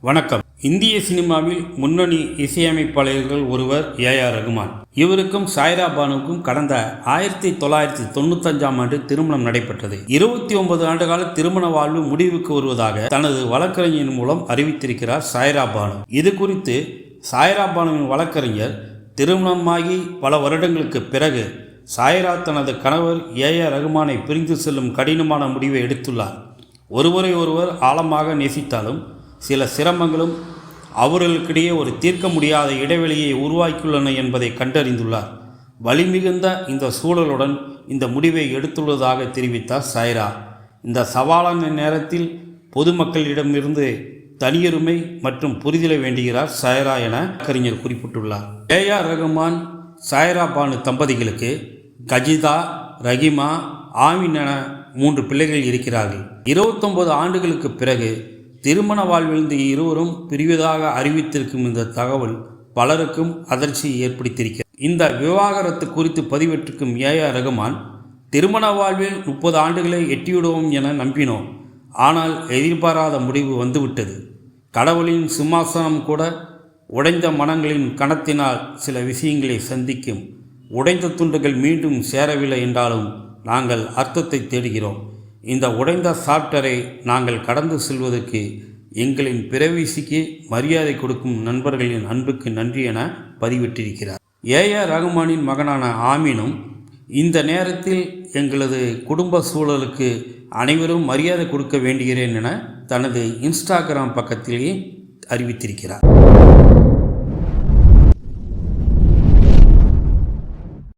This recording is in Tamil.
வணக்கம். இந்திய சினிமாவில் முன்னணி இசையமைப்பாளர்கள் ஒருவர் ஏ.ஆர். ரகுமான். இவருக்கும் சாய்ரா பானுவுக்கும் கடந்த 1995ஆம் ஆண்டு திருமணம் நடைபெற்றது. 29 ஆண்டுகால திருமண வாழ்வு முடிவுக்கு வருவதாக தனது வழக்கறிஞர் மூலம் அறிவித்திருக்கிறார் சாய்ரா பானு. இது குறித்து சாய்ரா பானுவின் வழக்கறிஞர், திருமணமாகி பல வருடங்களுக்கு பிறகு சாய்ரா தனது கணவர் ஏ.ஆர். ரகுமானை பிரிந்து செல்லும் கடினமான முடிவை எடுத்துள்ளார். ஒருவரை ஒருவர் ஆழமாக நேசித்தாலும் சில சிரமங்களும் அவர்களுக்கிடையே ஒரு தீர்க்க முடியாத இடைவெளியை உருவாக்கியுள்ளன என்பதை கண்டறிந்துள்ளார். வலிமிகுந்த இந்த சூழலுடன் இந்த முடிவை எடுத்துள்ளதாக தெரிவித்தார் சாய்ரா. இந்த சவாலான நேரத்தில் பொதுமக்களிடமிருந்து தனியுரிமை மற்றும் புரிதலை வேண்டுகிறார் சாய்ரா என கறிஞர் குறிப்பிட்டுள்ளார். ஏ.ஆர். ரகுமான் சாய்ரா பானு தம்பதிகளுக்கு கஜிதா, ரஹிமா, ஆமீன் என 3 பிள்ளைகள் இருக்கிறார்கள். 29 ஆண்டுகளுக்கு பிறகு திருமண வாழ்விலிருந்து இருவரும் பிரிவதாக அறிவித்திருக்கும் இந்த தகவல் பலருக்கும் அதிர்ச்சியை ஏற்படுத்தியிருக்கிறது. இந்த விவாகரத்து குறித்து பதிவிட்டிருக்கும் ஏ.ஆர். ரகுமான், திருமண வாழ்வில் 30 ஆண்டுகளை எட்டிவிடுவோம் என நம்பினோம். ஆனால் எதிர்பாராத முடிவு வந்துவிட்டது. கடவுளின் சிம்மாசனம் கூட உடைந்த மனங்களின் கணத்தினால் சில விஷயங்களை சந்திக்கும். உடைந்த துண்டுகள் மீண்டும் சேரவில்லை என்றாலும் நாங்கள் அர்த்தத்தை தேடுகிறோம். இந்த உடைந்த சாப்டரை நாங்கள் கடந்து செல்வதற்கு எங்களின் பிறவிசிக்கு மரியாதை கொடுக்கும் நண்பர்களின் அன்புக்கு நன்றி என பதிவிட்டிருக்கிறார். ஏ.ஆர். ரகுமானின் மகனான ஆமீனும், இந்த நேரத்தில் எங்களது குடும்ப சூழலுக்கு அனைவரும் மரியாதை கொடுக்க வேண்டுகிறேன் என தனது இன்ஸ்டாகிராம் பக்கத்திலேயே அறிவித்திருக்கிறார்.